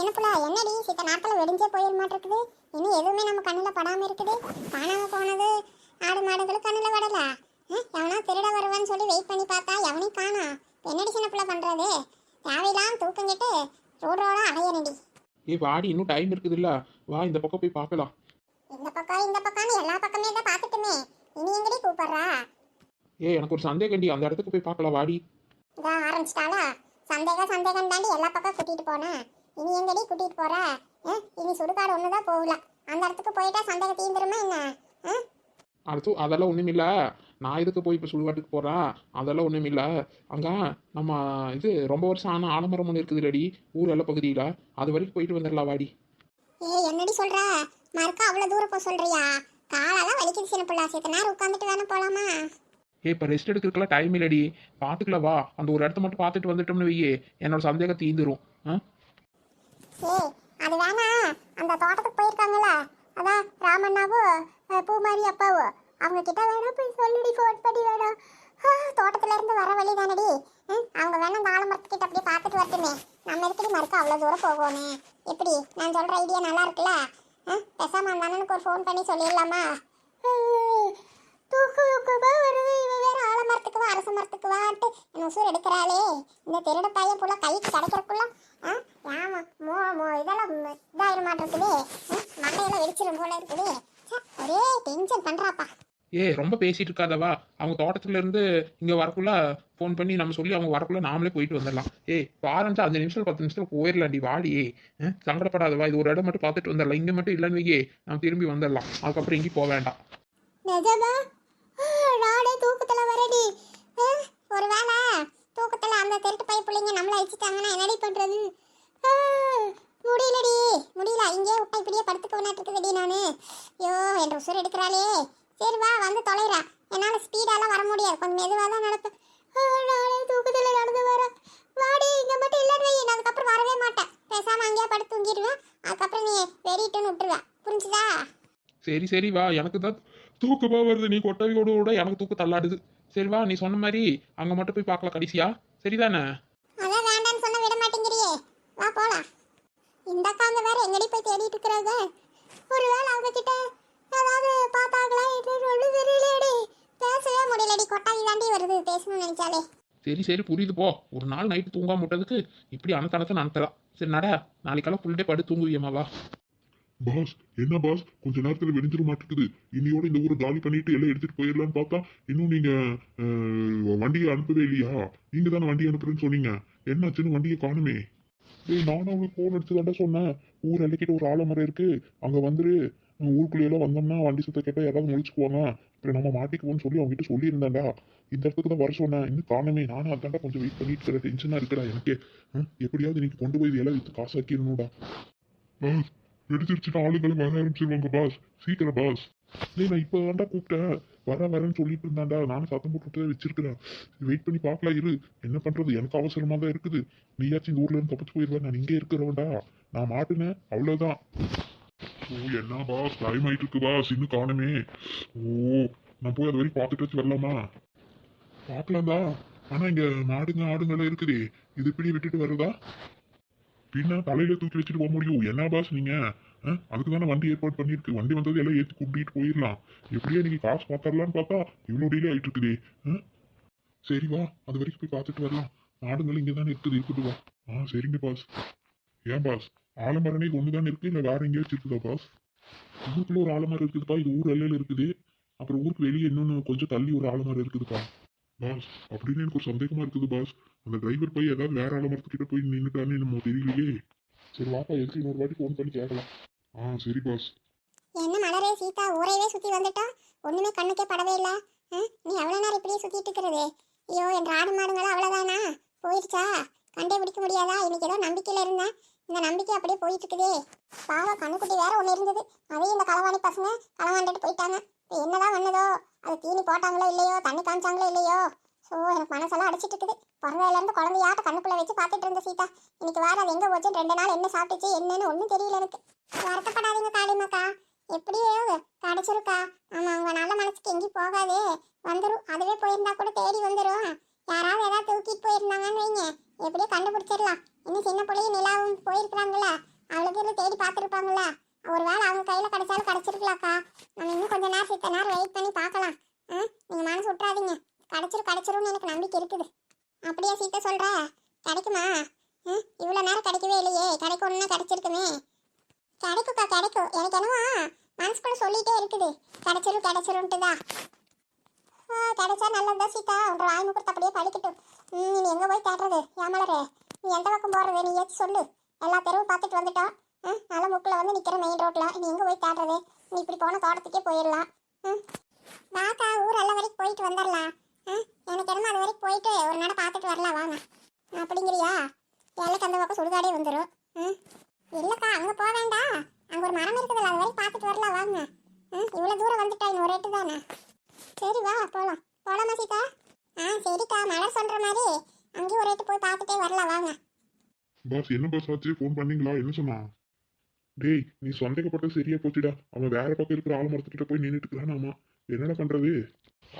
சின்ன புள்ள என்னடி சித்த நேரத்தில் வெடிஞ்சே போயிட மாட்டிருக்குது. இன்னும் எதுவுமே நம்ம கண்ணில் படாமல் இருக்குது. காணாம போனது ஆடு மாடுகளும் கண்ணில் படல. எவனா திருட வருவான்னு சொல்லி வெயிட் பண்ணி பார்த்தா எவனையும் காணா. என்னடி சின்ன புள்ள பண்ணுறது? தேவையில்லாம் தூக்கங்கிட்டு ரோடோட அலையறடி. வாடி, இன்னும் டைம் இருக்குதுல்ல, வா இந்த பக்கம் போய் பார்க்கலாம். இந்த பக்கம்னு எல்லா பக்கமே தான் பார்த்துட்டுமே, இனி எங்கடி கூப்பிடுறா? எனக்கு ஒரு சந்தேகண்டி, அந்த இடத்துக்கு போய் பார்க்கலாம் வாடி. இதான் ஆரம்பிச்சிட்டாளா? சந்தேகம் தாண்டி எல்லா பக்கம் கூட்டிட்டு போனேன். இனி எங்கடி கூட்டிட்டு போற? இனி சுடுகாடு ஒண்ணுதான் போகல. அந்த இடத்துக்கு போயிட்டா சந்தேகம் தீந்துருமா என்ன? அடுத்து அதெல்லாம் ஒன்றும் இல்லை. நான் இதுக்கு போய் இப்போ சுடுகாட்டுக்கு போகிறேன், அதெல்லாம் ஒன்றும் இல்லை. அங்கே நம்ம இது ரொம்ப வருஷம் ஆன ஆலமரம் ஒன்று இருக்குது ரெடி, ஊர் எல்லா பகுதியில். அது வரைக்கும் போயிட்டு வந்துடலாம் வாடி. என்னடி சொல்ற? மறுக்கா அவ்வளோ தூரம் போக சொல்றியா? காலெல்லாம் வலிக்குது சின்ன பிள்ளை. சேர்த்த நேரம் உட்காந்துட்டு வேணா போலாமா? இப்போ ரெஸ்ட் எடுக்கிறதுக்குலாம் டைம் இல்லடி, பார்த்துக்கலாம் வா. அந்த ஒரு இடத்த மட்டும் பார்த்துட்டு வந்துட்டோம்னு வையே, என்னோட சந்தேகம் தீந்துரும். அது வேணா, அந்த தோட்டத்துக்கு போயிருக்காங்களா, அதான் ராமண்ணாவோ பூமாரி அப்பாவோ, அவங்க கிட்ட வேணா போய் சொல்லிடி, ஃபோன் பண்ணி வேணா. தோட்டத்துல இருந்து வர வழி தானடி. அவங்க வேணா அந்த ஆலமரத்துக்கிட்ட அப்படியே பார்த்துட்டு வரட்டுமே. நம்ம எதுக்கடி மறுக்க அவ்வளோ தூரம் போகணும்? எப்படி நான் சொல்ற ஐடியா நல்லா இருக்குல்ல? பேசாம அந்த அண்ணனுக்கு ஒரு ஃபோன் பண்ணி சொல்லிடலாமா? தூக்கமா வருது. இவன் வேற ஆலமரத்துக்கு வா அரச மரத்துக்கு வான்ட்டு என்ன உசூர் எடுக்கிறாளே. இந்த திருட பையன் புள்ள கைக்கு கிடைக்கிறக்குள்ள ஆமா இதெல்லாம் இதாயிர மாட்டிருக்குது. மண்டையெல்லாம் வெடிச்சிடும் போல இருக்குது. ஒரே டென்ஷன் பண்றாப்பா. ரொம்ப பேசிட்டு இருக்காதவா. அவங்க தோட்டத்துல இருந்து இங்க வரக்குள்ள ஃபோன் பண்ணி நம்ம சொல்லி அவங்க வரக்குள்ள நாமளே போயிட்டு வந்துடலாம். பாருங்க 5 நிமிஷம் 10 நிமிஷத்துல போயிடலாண்டி வாடி. சங்கடப்படாதவா, இது ஒரு இடம் மட்டும் பார்த்துட்டு வந்துடலாம். இங்க மட்டும் இல்லைன்னு வையே, நம்ம திரும்பி வந்துடலாம். அதுக்கப்புறம் எங்கேயும் போக வேண்டாம். நிஜமா? நானே தூக்கத்துல வரடி. ஒருவேளை தூக்கத்துல அந்த திருட்டு பைய பிள்ளைங்க நம்மள அழிச்சிட்டாங்கன்னா என்னடி பண்றது? முடியல. இங்கே விட்டா இப்படியே படுத்துக்க வேணாட்டு இருக்குதுடி நானு. ஐயோ என் உசுர் எடுக்கிறாளே. சரி வா, வந்து தொலைறா. என்னால் ஸ்பீடாலாம் வர முடியாது, கொஞ்சம் மெதுவாக தான் நடப்பேன். நானே தூக்கத்தில் நடந்து வரேன். வாடி, இங்கே மட்டும் இல்லைன்னு வை, நான் அதுக்கப்புறம் வரவே மாட்டேன். பேசாமல் அங்கேயே படுத்து தூங்கிடுவேன். அதுக்கப்புறம் நீ வெறிட்டுன்னு விட்டுருவேன். புரிஞ்சுதா? சரி வா, எனக்கு தான் தூக்கமா வருது. நீ கொட்டவி கூட எனக்கு தூக்கம் தள்ளாடுது. சரி வா, நீ சொன்ன மாதிரி அங்கே மட்டும் போய் பார்க்கலாம் கடைசியா. சரிதானே? அதான் வேண்டான்னு சொன்ன விட மாட்டேங்கிறியே. வா போலாம். இந்த அக்காங்க வேற எங்கடி போய் தேடிட்டு இருக்கிறாங்க. ஒருவேளை அவங்க கிட்ட ஏதாவது பார்த்தாங்களா என்று சொல்லு தெரியலடி. பேசவே முடியலடி, கொட்டாவி தாண்டி வருது பேசணும்னு நினைச்சாலே. சரி புரியுது போ. ஒரு நாள் நைட்டு தூங்காம விட்டதுக்கு இப்படி அனத்தனத்தை நடத்தலாம். சரி நட, நாளைக்கெல்லாம் ஃபுல் டே படுத்து தூங்குவியம்மாவா. பாஸ், என்ன பாஸ், கொஞ்ச நேரத்துல வெடிஞ்சிட மாட்டேங்குது. இன்னையோட இந்த ஊரை காலி பண்ணிட்டு எல்லாம் எடுத்துட்டு போயிடலான்னு பார்த்தா இன்னும் நீங்க வண்டியை அனுப்பவே இல்லையா? நீங்க தானே வண்டி அனுப்புறேன்னு சொன்னீங்க. என்னாச்சுன்னு வண்டியை காணுமே. நானும் அவங்களுக்கு போன் அடிச்சு தாண்டா சொன்னேன். ஊர் இலக்கிட்ட ஒரு ஆலமரம் இருக்கு, அங்க வந்துரு. ஊருக்குள்ளேயெல்லாம் வந்தோம்னா வண்டி சுத்த கேட்டா யாராவது முடிச்சுக்குவாங்க, அப்புறம் நம்ம மாட்டிக்குவோம்னு சொல்லி அவங்க கிட்ட சொல்லியிருந்தேன்டா. இந்த இடத்துக்கு தான் வர சொன்னேன், இன்னும் காணுமே. நானும் அதாண்டா கொஞ்சம் வெயிட் பண்ணிட்டு இருக்கிற, டென்ஷனா இருக்குடா எனக்கு. எப்படியாவது இன்னைக்கு கொண்டு போய் எல்லாம் வித்து காசாக்கிடணும்டா. பாஸ், வெடிச்சிருச்சுட்டு ஆளுங்களும் வர ஆரம்பிச்சிருவாங்க பாஸ், சீக்கிரம் பாஸ். நான் இப்போ தாண்டா கூப்பிட்டேன், வரேன்னு சொல்லிட்டு இருந்தாண்டா. நானும் சத்தம் போட்டுட்டு வச்சிருக்கிறேன். வெயிட் பண்ணி பார்க்கலாம் இரு. என்ன பண்றது, எனக்கு அவசரமா தான் இருக்குது. நீயாச்சும் இந்த ஊர்ல இருந்து தப்பிச்சு போயிடுவேன். நான் இங்கே இருக்கிறவன்டா, நான் மாட்டுனேன் அவ்வளவுதான். என்ன பாஸ், டைம் ஆயிட்டு இருக்கு பாஸ், இன்னும் காணுமே. நான் போய் அது வரைக்கும் பார்த்துட்டு வச்சு வரலாமா? பார்க்கலாம் தான், ஆனா இங்க மாடுங்க ஆடுங்கெல்லாம் இருக்குது. இது இப்படி விட்டுட்டு வருதா? பின்ன தலையில தூக்கி வச்சுட்டு போக முடியும்? என்ன பாஸ் நீங்க? அதுக்கு தானே வண்டி ஏற்பாடு பண்ணிருக்கு. வண்டி வந்தது எல்லாம் ஏற்றி கூட்டிட்டு போயிடலாம். எப்படியா நீங்க காசு பார்த்துடலான்னு பார்த்தா இவ்வளோ டிலே ஆயிட்டு இருக்குதே. சரி வா, அது வரைக்கும் போய் பார்த்துட்டு வரலாம். மாடுங்களும் இங்கே தானே இருக்குது வா. சரிங்க பாஸ். ஏன் பாஸ், ஆலமரனே இது ஒன்று தானே இருக்கு, இல்லை வேற எங்கேயாச்சும் இருக்குதா பாஸ்? ஊருக்குள்ள ஒரு ஆலமரம் இருக்குதுப்பா, இது ஊர் எல்லையில இருக்குது. அப்புறம் ஊருக்கு வெளியே இன்னொன்று கொஞ்சம் தள்ளி ஒரு ஆலமரம் இருக்குதுப்பா. பாஸ், அப்படின்னு எனக்கு ஒரு சந்தேகமா இருக்குது பாஸ். அந்த டிரைவர் போய் ஏதாவது வேற ஆலமரத்துக்கிட்ட போய் நின்றுட்டான்னு நம்ம தெரியலையே. சரி வாப்பா, எதுக்கு இன்னொரு வாட்டி ஃபோன் பண்ணி கேட்கலாம். சரி பாஸ். என்ன மலரே சீதா, ஊரையவே சுத்தி வந்துட்டா, ஒண்ணுமே கண்ணுக்கே படவே இல்ல. நீ எவ்வளவு நேரம் இப்படியே சுத்திட்டு இருக்கிறது? ஐயோ, என் ஆடு மாடுங்களா அவ்வளவுதானா? போயிடுச்சா? கண்டே பிடிக்க முடியாதா? இன்னைக்கு ஏதோ நம்பிக்கையில இருந்தேன், இந்த நம்பிக்கை அப்படியே போயிட்டு இருக்குதே. பாவம், கண்ணுக்குட்டி வேற ஒண்ணு இருந்தது, அதையும் இந்த களவாணி பசங்க களவாண்டுட்டு போயிட்டாங்க. என்னதான் வந்ததோ, அது தீனி போட்டாங்களோ இல்லையோ, தண்ணி காமிச்சாங்களோ இல்லையோ. எனக்கு மனசெல்லாம் அடிச்சிட்டு இருக்குது. பிறந்ததுல இருந்து குழந்தையாட்ட கண்ணுக்குள்ள வச்சு பார்த்துட்டு இருந்த சீதா, இன்னைக்கு வேற அது எங்க போச்சு, 2 நாள் என்ன சாப்பிட்டுச்சு என்னன்னு ஒன்றும் தெரியல எனக்கு. வருத்தப்படாதீங்க காளிமாக்கா, எப்படியோ கிடைச்சிருக்கா. ஆமா, உங்க நல்ல மனசுக்கு எங்கேயும் போகாதே, வந்துடும். அதுவே போயிருந்தா கூட தேடி வந்துடும். யாராவது ஏதாவது தூக்கிட்டு போயிருந்தாங்கன்னு வைங்க, எப்படியோ கண்டுபிடிச்சிடலாம். இன்னும் சின்ன பிள்ளையும் நிலாவும் போயிருக்கிறாங்களா, அவளுக்கு இருந்து தேடி பார்த்துருப்பாங்களா? ஒருவேளை அவங்க கையில கிடைச்சாலும் கிடைச்சிருக்கலாக்கா. நம்ம இன்னும் கொஞ்ச நேரம் சித்த நேரம் வெயிட் பண்ணி பார்க்கலாம். நீங்க மனசு விட்டுறாதீங்க. கிடைச்சிரும்னு எனக்கு நம்பிக்கை இருக்குது. அப்படியே சீத்தை சொல்ற? கிடைக்குமா? இவ்வளோ நேரம் கிடைக்கவே இல்லையே, கிடைக்கும்னா கிடைச்சிருக்குமே. கிடைக்கும்க்கா, கிடைக்கும். எனக்கு என்னவோ மனசுக்குள்ள சொல்லிட்டே இருக்குது, கிடைச்சிரும்ட்டு தான். கிடைச்சா நல்லதுதான் சீதா. உன்ற வாய் முகூர்த்த அப்படியே படிக்கட்டும். நீ எங்க போய் தேடுறது? ஏமலரே, நீ எந்த பக்கம் போறது? நீ ஏற்றி சொல்லு. எல்லா தெருவும் பார்த்துட்டு வந்துட்டோம். நல்ல முக்கில் வந்து நிற்கிற மெயின் ரோட்ல நீ எங்க போய் தேடுறது? நீ இப்படி போன தோட்டத்துக்கே போயிடலாம். வாக்கா, ஊர் எல்லா வரைக்கும் போயிட்டு வந்துடலாம். எனக்கு என்னமோ அது வரைக்கும் போயிட்டு ஒரு நட பார்த்துட்டு வரலாம் வாங்க. அப்படிங்கிறியா? எல்லைக்கு அந்த பக்கம் சுடுகாடே வந்துடும். இல்லைக்கா, அங்கே போக வேண்டாம். அங்கே ஒரு மரம் இருக்குதுல்ல, அது வரைக்கும் பார்த்துட்டு வரலாம் வாங்க. இவ்வளோ தூரம் வந்துட்டா இன்னும் ஒரு ரேட்டு தானே. சரி வா போகலாம். போகலாமா சீதா? சரிக்கா, மலர் சொல்கிற மாதிரி அங்கேயும் ஒரு ரேட்டு போய் பார்த்துட்டே வரலாம் வாங்க. பாஸ் என்ன பாஸ் ஆச்சு? ஃபோன் பண்ணீங்களா? என்ன சொன்னா? டேய், நீ சந்தேகப்பட்டது சரியா போச்சுடா. அவன் வேற பக்கம் இருக்கிற ஆலமரத்துக்கிட்ட போய் நின்றுட்டு இருக்கிறானாமா. என்னடா பண்றது?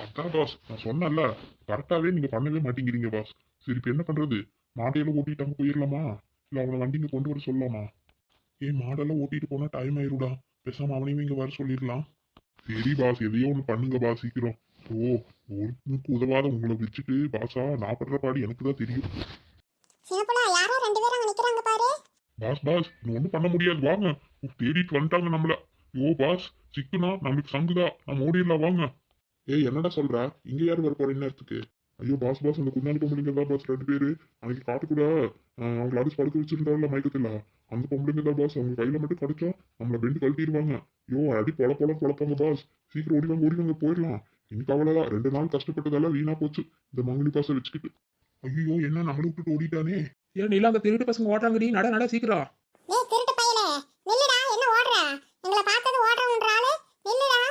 அதான் பாஸ், நான் சொன்னேன்ல, கரெக்டாவே நீங்க பண்ணவே மாட்டேங்கிறீங்க பாஸ். சரி இப்ப என்ன பண்றது? மாட்டையெல்லாம் ஓட்டிட்டு அங்க போயிடலாமா, இல்ல அவனை வண்டிங்க கொண்டு வர சொல்லலாமா? மாடெல்லாம் ஓட்டிட்டு போனா டைம் ஆயிருடா. பேசாம அவனையும் இங்க வர சொல்லிடலாம். சரி பாஸ், எதையோ ஒண்ணு பண்ணுங்க பாஸ் சீக்கிரம். ஒருத்தனுக்கு உதவாத உங்களை வச்சுட்டு பாஸா நான் படுற பாடு எனக்கு தான் தெரியும். சின்னப்புல யாரோ ரெண்டு பேரும் அங்கே நிற்கிறாங்க பாரு. பாஸ் இன்னும் ஒன்றும் பண்ண முடியாது வாங்க. தேடிட்டு வந்துட்டாங்க நம்மள. பாஸ் சிக்குனா நம்மளுக்கு சங்குதா, நம்ம ஓடிடலாம் வாங்க. என்னடா சொல்ற? இங்க யாரு வர போற நேரத்துக்கு? ஐயோ பாஸ் அந்த குண்டாணி பொம்பளைங்க தான் பாஸ், ரெண்டு பேரு அன்னைக்கு காட்டுக்கூட அவங்களை அடிச்சு படுக்க வச்சிருந்தாருல மயக்கத்துல, அந்த பொம்பளைங்க தான் பாஸ். அவங்க கையில மட்டும் கிடைச்சா நம்மள பெண்டு கழட்டிடுவாங்க. அடி பொழப்பாங்க பாஸ். சீக்கிரம் ஓடிவாங்க போயிடலாம். இன்னைக்கு அவ்வளவுதான், 2 நாள் கஷ்டப்பட்டதெல்லாம் வீணா போச்சு இந்த மங்கனி பாச வச்சுக்கிட்டு. ஐயோ என்ன நம்மளை விட்டுட்டு ஓடிட்டானே. ஏன் நீலாம் அந்த திருட்டு பசங்க ஓட்டுறாங்கடி, நட சீக்கிரம். திருட்டு பையலே நில்லுடா, என்ன ஓடுற? எங்களை பார்த்தது ஓடுறவன்ற ஆளு நில்லுடா.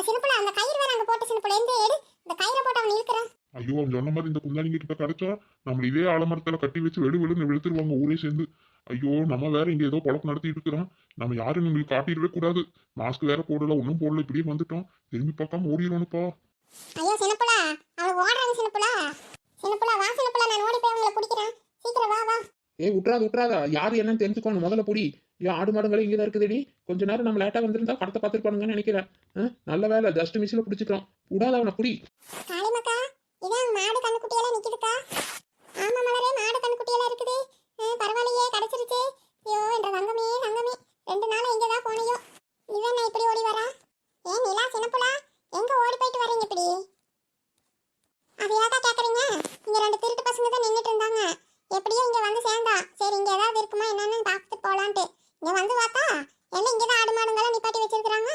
சின்னப்புல அந்த கயிறு வேற அங்க போட்டு சின்னப்புல எந்த எடு, இந்த கயிறை போட்டு அவன் இழுக்கிறான். ஐயோ அவன் சொன்ன மாதிரி இந்த குந்தானிங்க கிட்ட கிடைச்சா நம்மள இதே ஆலமரத்துல கட்டி வச்சு வெளுன்னு வெளுத்துருவாங்க ஊரே சேர்ந்து. ஐயோ நம்ம வேற இங்க ஏதோ பழக்கம் நடத்திட்டு இருக்கிறோம். நம்ம யாரும் உங்களுக்கு காட்டிடவே கூடாது. மாஸ்க் வேற போடல, ஒன்றும் போடல, இப்படியே வந்துட்டோம். திரும்பி பார்க்காம ஓடிடணும்ப்பா. ஐயோ சின்னப்புல, அவன் ஓடுறாங்க சின்னப்புல வா சின்னப்புல, நான் ஓடி போய் அவங்கள பிடிக்கிறேன். சீக்கிரம் வா. விட்றாதா, யாரு என்னன்னு தெரிஞ்சுக்கணும் முதல்ல புடி. ஆடு மாடுங்களும் இங்கே தான் இருக்குதுடி. கொஞ்ச நேரம் நம்ம லேட்டா வந்திருந்தா கடத்த பார்த்துருப்பானுங்கன்னு நினைக்கிறேன். நல்ல வேலை, ஜஸ்ட் மிஸ்ல பிடிச்சிக்கிறோம். விடாத அவனை புடி. காளிமக்கா, இதான் மாடு கண்ணுக்குட்டியெல்லாம் நிக்குதுக்கா. ஆமா மலரே, மாடு கண்ணுக்குட்டியெல்லாம் இருக்குது. பரவாயில்லையே, கிடைச்சிருச்சு. ஐயோ என்ற தங்கமே 2 நாள் எங்க தான் போனியோ. இவன் நான் இப்படி ஓடி வரா? நிலா சின்னப்புலா, எங்க ஓடி போயிட்டு வரீங்க இப்படி? அது ஏதா கேக்குறீங்க? இங்க 2 திருட்டு பசங்க தான் நின்னுட்டு இருந்தாங்க. எப்படியோ இங்க வந்து சேர்ந்தா. சரி இங்க ஏதாவது இருக்குமா என்னன்னு பார்த்துட்டு போலான்ட்டு இங்க வந்து பார்த்தா என்ன இங்கதான் ஆடு மாடுங்கெல்லாம் நிப்பாட்டி வச்சிருக்காங்க.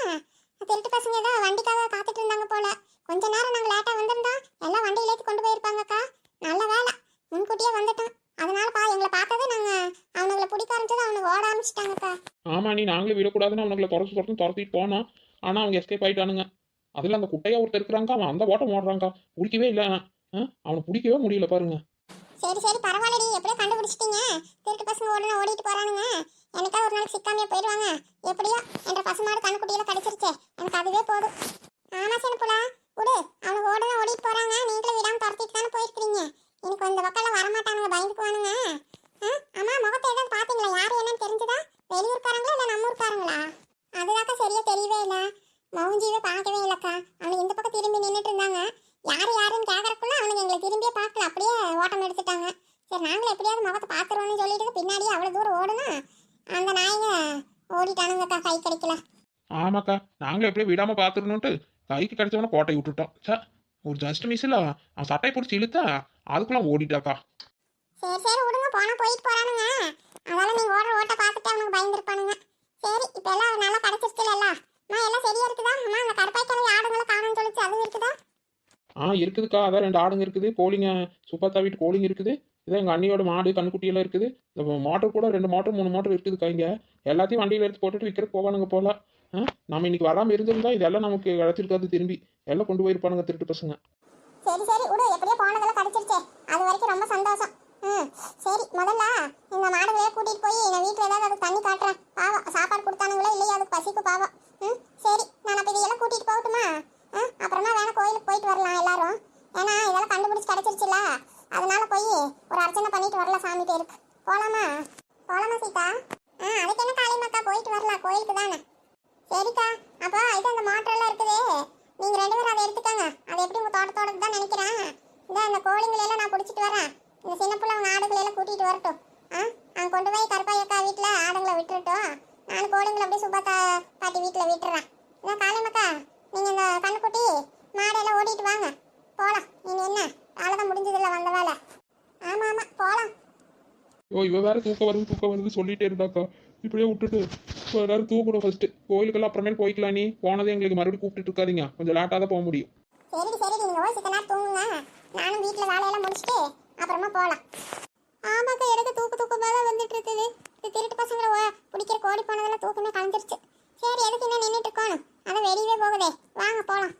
திருட்டு பசங்க தான் வண்டிக்காக காத்துட்டு இருந்தாங்க போல. கொஞ்ச நேரம் நாங்க லேட்டா வந்திருந்தா எல்லாம் வண்டியில ஏற்றி கொண்டு போயிருப்பாங்கக்கா. நல்ல வேலை முன்கூட்டியே வந்துட்டோம். அதனால எங்களை பார்த்தது நாங்க அவனுங்களை பிடிக்க ஆரம்பிச்சது, அவனுக்கு ஓட ஆரம்பிச்சிட்டாங்கக்கா. ஆமா, நாங்களே விடக்கூடாதுன்னு அவனுங்களை துரத்திட்டு போனோம். ஆனா அவங்க எஸ்கேப் ஆயிட்டானுங்க. அதுல அந்த குட்டையா ஒருத்தர் இருக்கிறாங்க, அவன் அந்த ஓட்டம் ஓடுறாங்க. பிடிக்கவே இல்லை, அவனை பிடிக்கவே முடியல பாருங்க. சரி பரவாயில்லடி, எப்படியோ கண்டுபிடிச்சிட்டீங்க. திருட்டு பசங்க ஓடிட்டு போறானுங்க. எனக்கா ஒரு நாளைக்கு சிக்காமே போயிடுவாங்க. எப்படியோ என்ற பசுமாடு கண்ணுக்குட்டியில கிடைச்சிருச்சே, எனக்கு அதுவே போதும். ஆமா சின்னப்புலா, விடு, அவனுக்கு ஓடிட்டு போறாங்க. நீங்களே விடாம துரத்திட்டு தானே போயிருக்கிறீங்க. எனக்கு இந்த பக்கம் வரமாட்டானுங்க, பயந்துக்குவானுங்க. அம்மா முகத்தை ஏதாவது பாத்தீங்களா? யாரு என்னன்னு தெரிஞ்சுதா? வெளியூர்காரங்களா இல்ல நம்ம ஊர்காரங்களா? அதுதாக்கா சரியா தெரியவே இல்லை. மௌஞ்சியவே பார்க்கவே இல்லக்கா. அவனுக்கு இந்த பக்கம் திரும்பி நின்றுட்டு இருந்தாங்க. யாருன்னு கேட்கறக்குள்ள அவனுக்கு எங்களை திரும்பியே பார்க்கல, அப்படியே ஓட்டம் எடுத்துட்டாங்க. சரி நாங்களும் எப்படியாவது முகத்தை பார்த்துருவோம்னு சொல்லிட்டு பின்னாடியே அவ்வளோ தூரம் ஓடுனா அந்த நாய்ங்க ஓடிட்டானுங்கக்கா, கை கிடைக்கல. ஆமாக்கா, நாங்களும் எப்படியும் விடாம பார்த்துடணுன்ட்டு கைக்கு கிடைச்சவன கோட்டை விட்டுட்டோம். ஒரு ஜஸ்ட் மிஸ்ல அவன் சட்டை பிடிச்சி இழுத்தா அதுக்குள்ள ஓடிட்டாக்கா. சரி விடுங்க, போனா போயிட்டு போறானுங்க. அதனால நீங்க ஓட்ட பார்த்துட்டு அவனுக்கு பயந்துருப்பானுங்க. சரி இப்போ எல்லாம் நல்லா கிடைச்சிருச்சுல எல்லாம் சரியா இருக்குதா? அம்மா அந்த கருப்பாய்க்கான ஆடுங்களை காணும்னு சொல்லிச்சு, அது இருக்குதா? இருக்குதுக்கா, அதான் 2 ஆடுங்க இருக்குது. கோழிங்க சுப்பாத்தா வீட்டு கோழிங்க இருக்குது. இதான் எங்கள் அண்ணியோட மாடு கண்ணுக்குட்டியெல்லாம் இருக்குது. இந்த மோட்டர் கூட 2 மோட்டர் 3 மோட்டர் இருக்குதுக்கா. இங்கே எல்லாத்தையும் வண்டியில் எடுத்து போட்டுட்டு விற்கிறதுக்கு போவானுங்க போல. நம்ம இன்னைக்கு வராமல் இருந்திருந்தா இதெல்லாம் நமக்கு கிடச்சிருக்காது. திரும்பி எல்லாம் கொண்டு போயிருப்பானுங்க திருட்டு பசங்க. சரி விடு, எப்படியோ போனதெல்லாம் கிடைச்சிருச்சே, அது வரைக்கும் ரொம்ப சந்தோஷம். சரி முதல்ல இந்த மாடுகளை கூட்டிட்டு போய் நான் வீட்டில் ஏதாவது அதுக்கு தண்ணி காட்டுறேன். பாவம் சாப்பாடு கொடுத்தானுங்களோ இல்லையா, அதுக்கு பசிக்கு பாவம். சரி நான் அப்போ இதையெல்லாம் கூட்டிட்டு போகட்டுமா? அப்புறமா வேணா கோயிலுக்கு போயிட்டு வரலாம் எல்லாரும். ஏன்னா இதெல்லாம் கண்டுபிடிச்சி கிடைச்சிருச்சுல, அதனால போய் ஒரு அர்ச்சனை பண்ணிட்டு வரலாம் சாமி பேருக்கு. போலாமா சீதா? அதுக்கு என்ன காளியம்மாக்கா, போயிட்டு வரலாம் கோயிலுக்கு தானே. சரிக்கா, அப்போ இது அந்த மோட்டர் எல்லாம் இருக்குதே, நீங்க 2 பேரும் அதை எடுத்துக்கோங்க. அது எப்படி உங்க தோட்டத்தோட தான் நினைக்கிறேன். இந்த அந்த கோழிங்களை எல்லாம் நான் பிடிச்சிட்டு வரேன். இந்த சின்ன பிள்ளை அவங்க ஆடுகளை எல்லாம் கூட்டிட்டு வரட்டும். அவன் கொண்டு போய் கருப்பாயக்கா வீட்டுல ஆடுங்களை விட்டுறட்டும். நான் கோழிங்களை அப்படியே சுபாத்தா பாட்டி வீட்டுல விட்டுறேன். இந்த காளியம்மாக்கா, நீங்க இந்த கண்ணுக்குட்டி மாடெல்லாம் ஓடிட்டு வாங்க, போலாம். நீங்க என்ன வேலைதான் முடிஞ்சதில்ல, வந்த வேலை. ஆமா ஆமா, போலாம். ஓ, இவ வேற தூக்கம் வருது சொல்லிட்டே இருந்தாக்கா. இப்படியே விட்டுட்டு இப்போ எல்லாரும் தூக்கணும் ஃபர்ஸ்ட். கோயிலுக்கெல்லாம் அப்புறமேல் போய்க்கலாம். நீ போனதே எங்களுக்கு மறுபடியும் கூப்பிட்டு இருக்காதீங்க, கொஞ்சம் லேட்டாக தான் போக முடியும். சரி, நீங்க ஓ சித்த நேரம் தூங்குங்க. நானும் வீட்டுல வேலையெல்லாம் முடிச்சுட்டு அப்புறமா போலாம். ஆமாக்கா, எனக்கு தூக்கமாக தான் வந்துட்டு இருக்குது. இது திருட்டு பசங்களை பிடிக்கிற கோடி போனதெல்லாம் தூக்கமே கலந்துருச்சு. சரி, எதுக்கு இன்னும் நின்றுட்டு இருக்கோம், அதை வெளியவே போகுதே, வாங்க போலாம்.